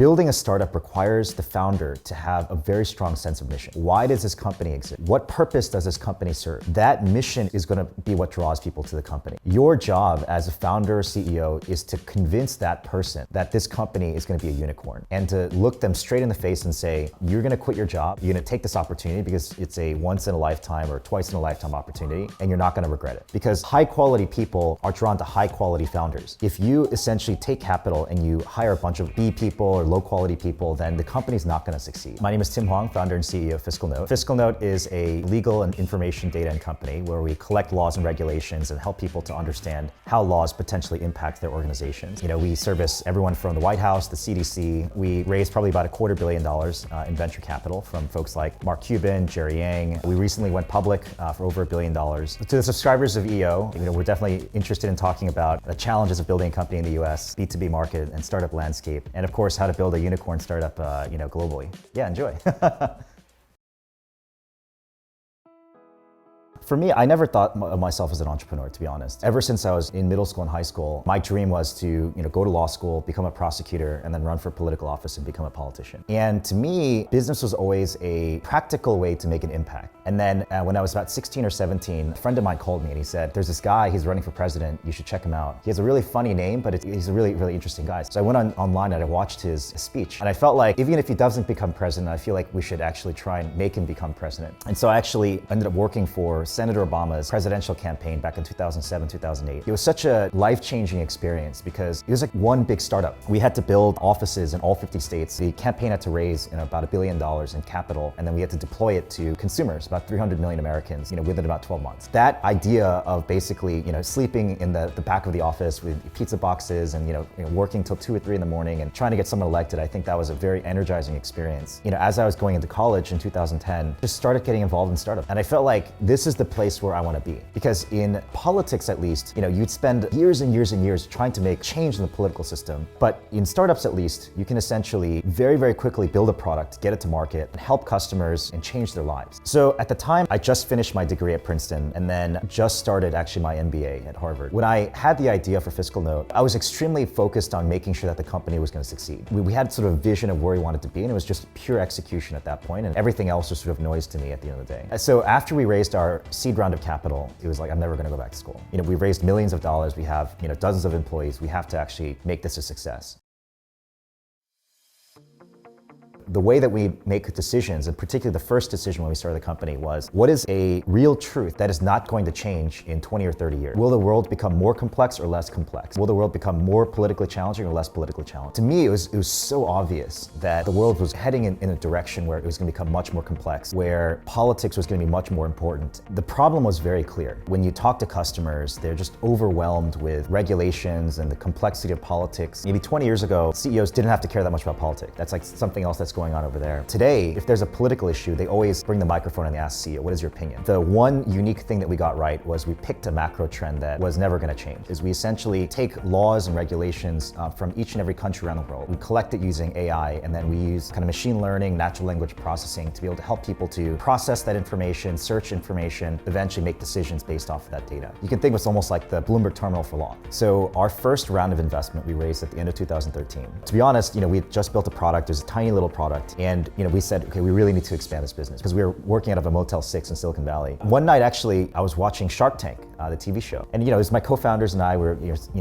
Building a startup requires the founder to have a very strong sense of mission. Why does this company exist? What purpose does this company serve? That mission is going to be what draws people to the company. Your job as a founder or CEO is to convince that person that this company is going to be a unicorn, and to look them straight in the face and say, you're going to quit your job, you're going to take this opportunity because it's a once in a lifetime or twice in a lifetime opportunity, and you're not going to regret it. Because high quality people are drawn to high quality founders. If you essentially take capital and you hire a bunch of B people or low quality people, then the company's not going to succeed. My name is Tim Huang, founder and CEO of FiscalNote. FiscalNote is a legal and information data and company where we collect laws and regulations and help people to understand how laws potentially impact their organizations. We service everyone from the White House, the CDC. We raised probably about $250 million in venture capital from folks like Mark Cuban, Jerry Yang. We recently went public for over $1 billion. To the subscribers of EO, we're definitely interested in talking about the challenges of building a company in the US, B2B market and startup landscape, and of course, how to build a unicorn startup, globally. Yeah, enjoy. For me, I never thought of myself as an entrepreneur, to be honest. Ever since I was in middle school and high school, my dream was to go to law school, become a prosecutor, and then run for political office and become a politician. And to me, business was always a practical way to make an impact. And then when I was about 16 or 17, a friend of mine called me and he said, there's this guy, he's running for president, you should check him out. He has a really funny name, but he's a really, really interesting guy. So I went online and I watched his speech. And I felt like, even if he doesn't become president, I feel like we should actually try and make him become president. And so I actually ended up working for Senator Obama's presidential campaign back in 2007, 2008. It was such a life-changing experience because it was like one big startup. We had to build offices in all 50 states. The campaign had to raise about $1 billion in capital, and then we had to deploy it to consumers, about 300 million Americans, within about 12 months. That idea of basically, sleeping in the back of the office with pizza boxes and, working till 2 or 3 in the morning and trying to get someone elected, I think that was a very energizing experience. As I was going into college in 2010, just started getting involved in startups. And I felt like this is the place where I want to be. Because in politics, at least, you'd spend years and years and years trying to make change in the political system. But in startups, at least, you can essentially very, very quickly build a product, get it to market, and help customers and change their lives. So at the time, I just finished my degree at Princeton and then just started actually my MBA at Harvard. When I had the idea for FiscalNote, I was extremely focused on making sure that the company was going to succeed. We had sort of a vision of where we wanted to be, and it was just pure execution at that point, and everything else was sort of noise to me at the end of the day. So after we raised our seed round of capital, it was like, I'm never going to go back to school. We raised millions of dollars. We have, dozens of employees. We have to actually make this a success. The way that we make decisions, and particularly the first decision when we started the company, was what is a real truth that is not going to change in 20 or 30 years? Will the world become more complex or less complex? Will the world become more politically challenging or less politically challenging? To me, it was so obvious that the world was heading in a direction where it was going to become much more complex, where politics was going to be much more important. The problem was very clear. When you talk to customers, they're just overwhelmed with regulations and the complexity of politics. Maybe 20 years ago, CEOs didn't have to care that much about politics. That's like something else that's going on over there. Today, if there's a political issue, they always bring the microphone and they ask CEO, what is your opinion? The one unique thing that we got right was we picked a macro trend that was never going to change. Is we essentially take laws and regulations from each and every country around the world. We collect it using AI, and then we use kind of machine learning, natural language processing to be able to help people to process that information, search information, eventually make decisions based off of that data. You can think of it almost like the Bloomberg terminal for law. So our first round of investment we raised at the end of 2013. To be honest, we had just built a product. It was a tiny little product. And we said, okay, we really need to expand this business because we were working out of a Motel 6 in Silicon Valley. One night, actually, I was watching Shark Tank, the TV show. And it was my co-founders and I were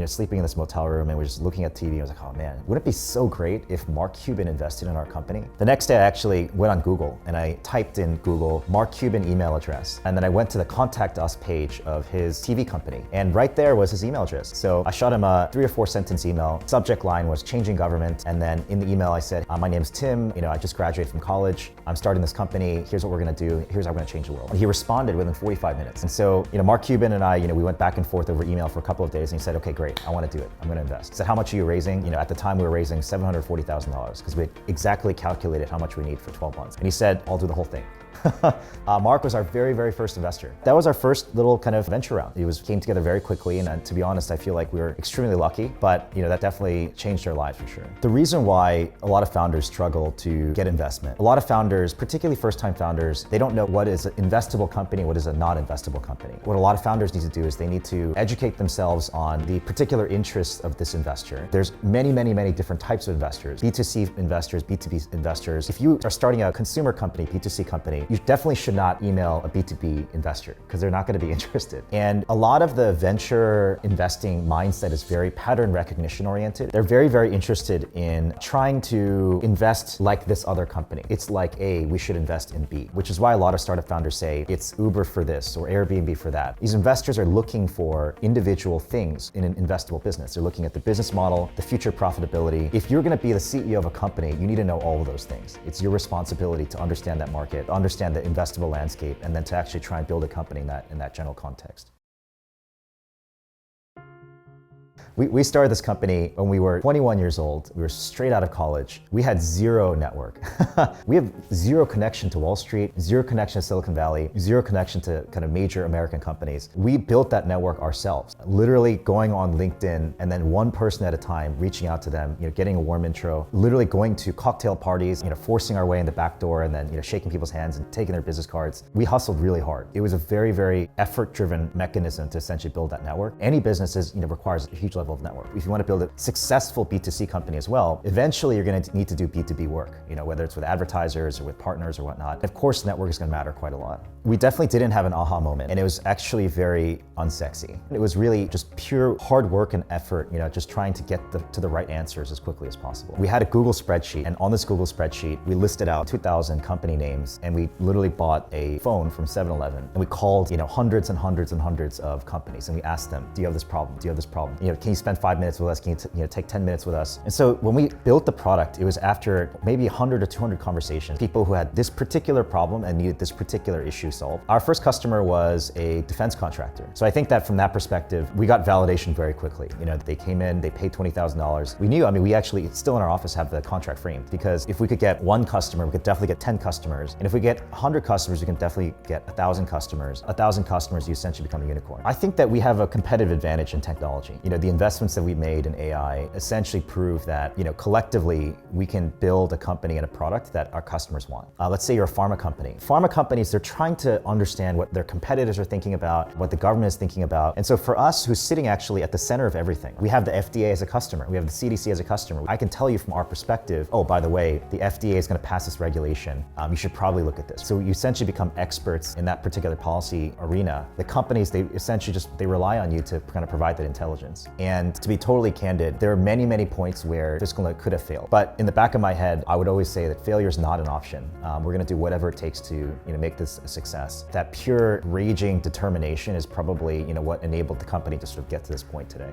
sleeping in this motel room and we were just looking at TV. I was like, oh man, wouldn't it be so great if Mark Cuban invested in our company? The next day, I actually went on Google and I typed in Google Mark Cuban email address. And then I went to the contact us page of his TV company. And right there was his email address. So I shot him a 3 or 4 sentence email. Subject line was changing government. And then in the email, I said, my name's Tim. I just graduated from college. I'm starting this company. Here's what we're going to do. Here's how we're going to change the world. And he responded within 45 minutes. And so, Mark Cuban and I, we went back and forth over email for a couple of days and he said, okay, great. I want to do it. I'm going to invest. He said, how much are you raising? At the time we were raising $740,000 because we had exactly calculated how much we need for 12 months. And he said, I'll do the whole thing. Mark was our very, very first investor. That was our first little kind of venture round. It came together very quickly, and to be honest, I feel like we were extremely lucky, but that definitely changed our lives for sure. The reason why a lot of founders struggle to get investment, a lot of founders, particularly first-time founders, they don't know what is an investable company, what is a not investable company. What a lot of founders need to do is they need to educate themselves on the particular interests of this investor. There's many, many, many different types of investors, B2C investors, B2B investors. If you are starting a consumer company, B2C company, you definitely should not email a B2B investor because they're not going to be interested. And a lot of the venture investing mindset is very pattern recognition oriented. They're very, very interested in trying to invest like this other company. It's like A, we should invest in B, which is why a lot of startup founders say it's Uber for this or Airbnb for that. These investors are looking for individual things in an investable business. They're looking at the business model, the future profitability. If you're going to be the CEO of a company, you need to know all of those things. It's your responsibility to understand that market, understand the investable landscape, and then to actually try and build a company in that general context. We started this company when we were 21 years old. We were straight out of college. We had zero network. We have zero connection to Wall Street, zero connection to Silicon Valley, zero connection to kind of major American companies. We built that network ourselves, literally going on LinkedIn and then one person at a time, reaching out to them, getting a warm intro, literally going to cocktail parties, forcing our way in the back door and then shaking people's hands and taking their business cards. We hustled really hard. It was a very, very effort-driven mechanism to essentially build that network. Any business requires a huge level of network. If you want to build a successful B2C company as well, eventually you're going to need to do B2B work, whether it's with advertisers or with partners or whatnot. Of course, network is going to matter quite a lot. We definitely didn't have an aha moment, and it was actually very unsexy. It was really just pure hard work and effort, just trying to get to the right answers as quickly as possible. We had a Google spreadsheet, and on this Google spreadsheet, we listed out 2,000 company names, and we literally bought a phone from 7-Eleven, and we called, hundreds and hundreds and hundreds of companies, and we asked them, do you have this problem? Do you have this problem? Can you spend 5 minutes with us? Can you take 10 minutes with us? And so when we built the product, it was after maybe 100 or 200 conversations, people who had this particular problem and needed this particular issue solved. Our first customer was a defense contractor. So I think that from that perspective, we got validation very quickly. They came in, they paid $20,000. We knew, we actually still in our office have the contract framed, because if we could get one customer, we could definitely get 10 customers. And if we get 100 customers, we can definitely get 1,000 customers. 1,000 customers, you essentially become a unicorn. I think that we have a competitive advantage in technology. The investments that we made in AI essentially prove that, collectively, we can build a company and a product that our customers want. Let's say you're a pharma company. Pharma companies, they're trying to understand what their competitors are thinking about, what the government is thinking about. And so for us, who's sitting actually at the center of everything, we have the FDA as a customer, we have the CDC as a customer. I can tell you from our perspective, oh, by the way, the FDA is going to pass this regulation. You should probably look at this. So you essentially become experts in that particular policy arena. The companies, they essentially they rely on you to kind of provide that intelligence. And to be totally candid, there are many, many points where FiscalNote could have failed. But in the back of my head, I would always say that failure is not an option. We're going to do whatever it takes to make this a success. That pure raging determination is probably what enabled the company to sort of get to this point today.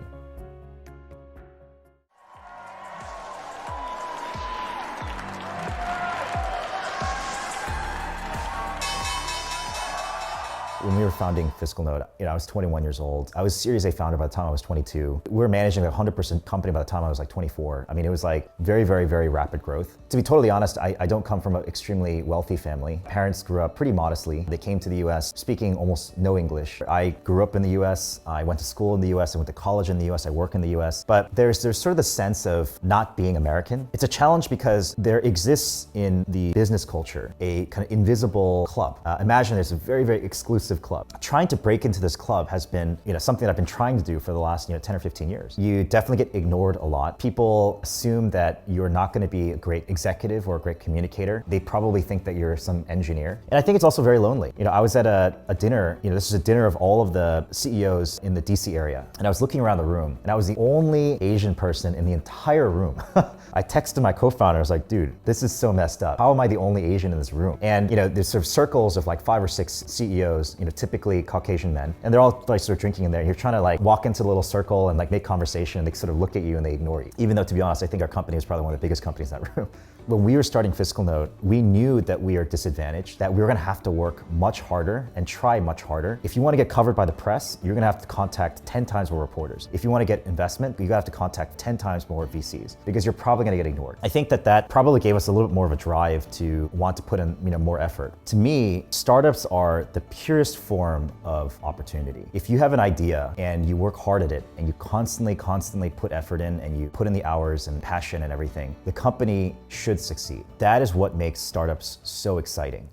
When we were founding FiscalNote, I was 21 years old. I was Series A founder by the time I was 22. We were managing a 100% company by the time I was like 24. It was like very, very, very rapid growth. To be totally honest, I don't come from an extremely wealthy family. Parents grew up pretty modestly. They came to the US speaking almost no English. I grew up in the US. I went to school in the US. I went to college in the US. I work in the US. But there's sort of the sense of not being American. It's a challenge because there exists in the business culture a kind of invisible club. Imagine there's a very, very exclusive club. Trying to break into this club has been, something that I've been trying to do for the last, 10 or 15 years. You definitely get ignored a lot. People assume that you're not going to be a great executive or a great communicator. They probably think that you're some engineer. And I think it's also very lonely. I was at a dinner, this is a dinner of all of the CEOs in the DC area. And I was looking around the room and I was the only Asian person in the entire room. I texted my co-founder, I was like, dude, this is so messed up. How am I the only Asian in this room? And there's sort of circles of like 5 or 6 CEOs, typically Caucasian men, and they're all like sort of drinking in there. And you're trying to like walk into the little circle and like make conversation, and they sort of look at you and they ignore you. Even though, to be honest, I think our company is probably one of the biggest companies in that room. When we were starting FiscalNote, we knew that we are disadvantaged, that we were gonna have to work much harder and try much harder. If you wanna get covered by the press, you're gonna have to contact 10 times more reporters. If you wanna get investment, you're gonna have to contact 10 times more VCs because you're probably gonna get ignored. I think that probably gave us a little bit more of a drive to want to put in more effort. To me, startups are the purest form of opportunity. If you have an idea and you work hard at it and you constantly put effort in and you put in the hours and passion and everything, the company should succeed. That is what makes startups so exciting.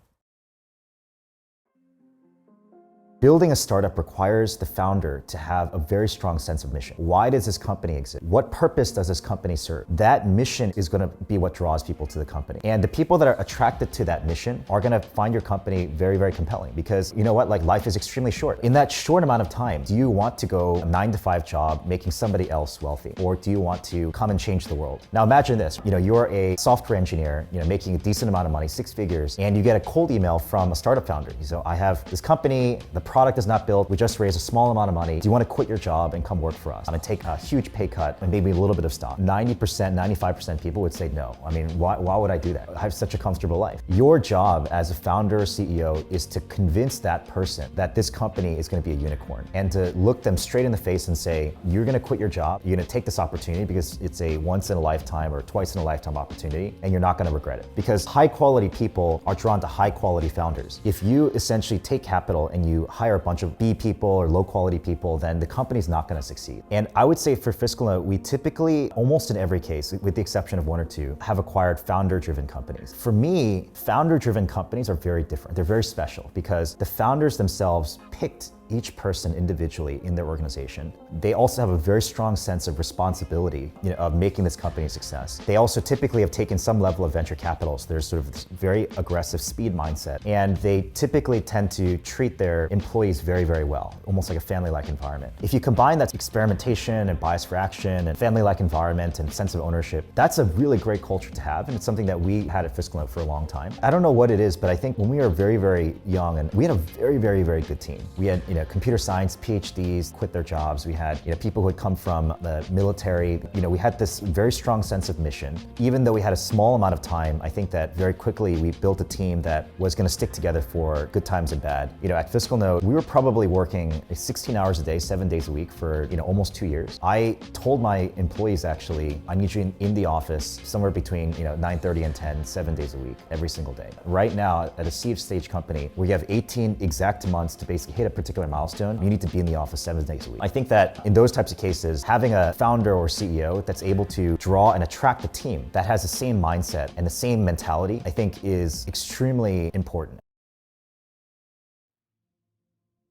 Building a startup requires the founder to have a very strong sense of mission. Why does this company exist? What purpose does this company serve? That mission is going to be what draws people to the company. And the people that are attracted to that mission are going to find your company very, very compelling because you know what? Like life is extremely short. In that short amount of time, do you want to go a 9-to-5 job making somebody else wealthy? Or do you want to come and change the world? Now imagine this, you're a software engineer, making a decent amount of money, 6 figures, and you get a cold email from a startup founder. So I have this company, the product is not built, we just raised a small amount of money. Do you want to quit your job and come work for us? I'm gonna take a huge pay cut and maybe a little bit of stock. 90%, 95% people would say no. I mean, why would I do that? I have such a comfortable life. Your job as a founder or CEO is to convince that person that this company is gonna be a unicorn and to look them straight in the face and say, you're gonna quit your job, you're gonna take this opportunity because it's a once in a lifetime or twice in a lifetime opportunity and you're not gonna regret it. Because high quality people are drawn to high quality founders. If you essentially take capital and you hire a bunch of B people or low quality people, then the company's not going to succeed. And I would say for FiscalNote, we typically, almost in every case, with the exception of 1 or 2, have acquired founder-driven companies. For me, founder-driven companies are very different. They're very special because the founders themselves picked each person individually in their organization. They also have a very strong sense of responsibility of making this company a success. They also typically have taken some level of venture capital, so there's sort of this very aggressive speed mindset. And they typically tend to treat their employees very, very well, almost like a family-like environment. If you combine that experimentation and bias for action and family-like environment and sense of ownership, that's a really great culture to have, and it's something that we had at FiscalNote for a long time. I don't know what it is, but I think when we were very, very young, and we had a very, very, very good team. We had computer science PhDs quit their jobs. We had people who had come from the military. We had this very strong sense of mission. Even though we had a small amount of time, I think that very quickly we built a team that was going to stick together for good times and bad. At FiscalNote, we were probably working 16 hours a day, 7 days a week for almost 2 years. I told my employees actually, I need you in the office somewhere between 9:30 and 10, 7 days a week, every single day. Right now, at a seed stage company, we have 18 exact months to basically hit a particular milestone. You need to be in the office 7 days a week. I think that in those types of cases, having a founder or CEO that's able to draw and attract a team that has the same mindset and the same mentality, I think is extremely important.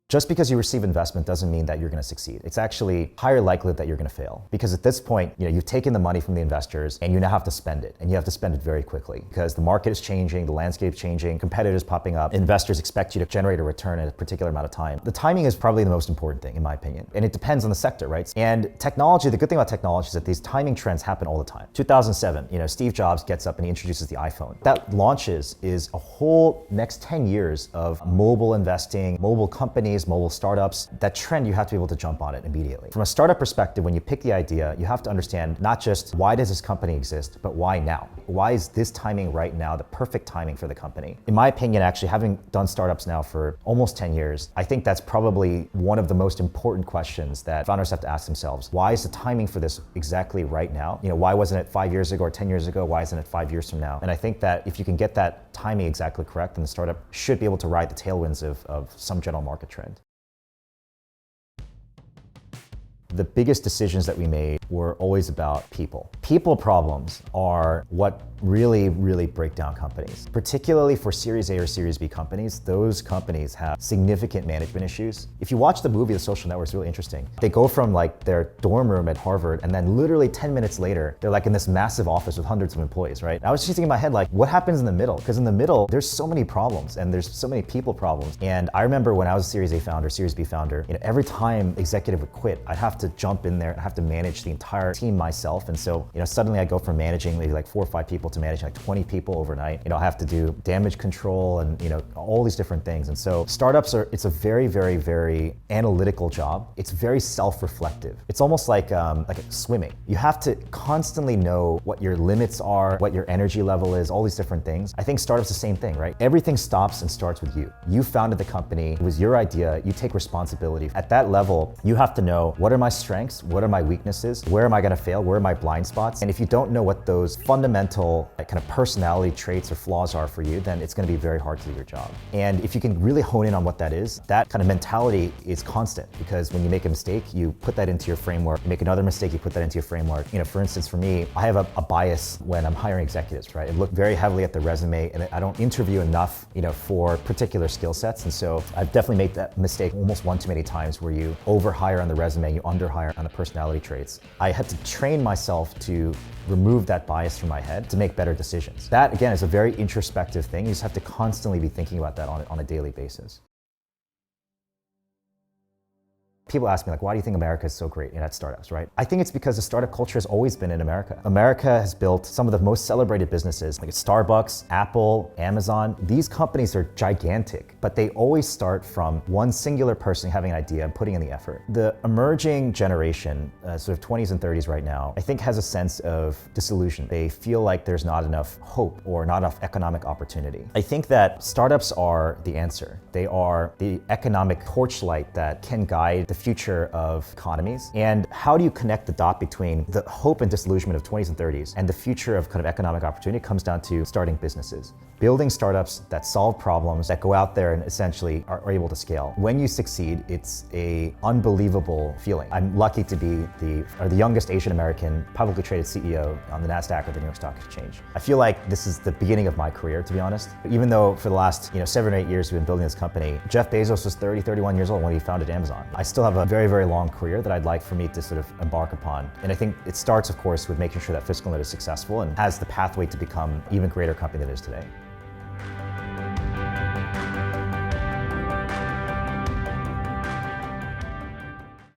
Just because you receive investment doesn't mean that you're going to succeed. It's actually higher likelihood that you're going to fail. Because at this point, you've taken the money from the investors and you now have to spend it. And you have to spend it very quickly because the market is changing, the landscape's changing, competitors popping up. Investors expect you to generate a return in a particular amount of time. The timing is probably the most important thing, in my opinion. And it depends on the sector, right? And technology, the good thing about technology is that these timing trends happen all the time. 2007, Steve Jobs gets up and he introduces the iPhone. That launches is a whole next 10 years of mobile investing, mobile companies, mobile startups. That trend, you have to be able to jump on it immediately. From a startup perspective, when you pick the idea, you have to understand not just why does this company exist, but why now? Why is this timing right now the perfect timing for the company? In my opinion, actually, having done startups now for almost 10 years, I think that's probably one of the most important questions that founders have to ask themselves. Why is the timing for this exactly right now? Why wasn't it 5 years ago or 10 years ago? Why isn't it 5 years from now? And I think that if you can get that timing exactly correct, then the startup should be able to ride the tailwinds of some general market trend. The biggest decisions that we made were always about people. People problems are what really, really break down companies. Particularly for Series A or Series B companies, those companies have significant management issues. If you watch the movie The Social Network, it's really interesting. They go from their dorm room at Harvard and then literally 10 minutes later, they're in this massive office with hundreds of employees, right? I was just thinking in my head, what happens in the middle? Because in the middle, there's so many problems and there's so many people problems. And I remember when I was a Series A founder, Series B founder, every time executive would quit, I'd have to jump in there and have to manage the entire team myself. And so, suddenly I go from managing maybe like 4 or 5 people to managing like 20 people overnight. I have to do damage control and, all these different things. And so startups it's a very, very, very analytical job. It's very self-reflective. It's almost like swimming. You have to constantly know what your limits are, what your energy level is, all these different things. I think startups the same thing, right? Everything stops and starts with you. You founded the company. It was your idea. You take responsibility. At that level, you have to know, what are my strengths? What are my weaknesses? Where am I going to fail? Where are my blind spots? And if you don't know what those fundamental kind of personality traits or flaws are for you, then it's going to be very hard to do your job. And if you can really hone in on what that is, that kind of mentality is constant, because when you make a mistake, you put that into your framework. You make another mistake, you put that into your framework. For instance, for me, I have a bias when I'm hiring executives, right? I look very heavily at the resume, and I don't interview enough, for particular skill sets. And so I've definitely made that mistake almost one too many times, where you overhire on the resume, you underhire on the personality traits. I had to train myself to remove that bias from my head to make better decisions. That, again, is a very introspective thing. You just have to constantly be thinking about that on a daily basis. People ask me, like, why do you think America is so great at startups, right? I think it's because the startup culture has always been in America. America has built some of the most celebrated businesses, like Starbucks, Apple, Amazon. These companies are gigantic, but they always start from one singular person having an idea and putting in the effort. The emerging generation, sort of 20s and 30s right now, I think has a sense of disillusion. They feel like there's not enough hope or not enough economic opportunity. I think that startups are the answer. They are the economic torchlight that can guide the future of economies. And how do you connect the dot between the hope and disillusionment of 20s and 30s and the future of kind of economic opportunity? It comes down to starting businesses. Building startups that solve problems, that go out there and essentially are able to scale. When you succeed, it's an unbelievable feeling. I'm lucky to be the youngest Asian American publicly traded CEO on the NASDAQ or the New York Stock Exchange. I feel like this is the beginning of my career, to be honest. Even though for the last 7 or 8 years we've been building this company, Jeff Bezos was 30, 31 years old when he founded Amazon. I still have a very, very long career that I'd like for me to sort of embark upon. And I think it starts, of course, with making sure that FiscalNote is successful and has the pathway to become an even greater company than it is today.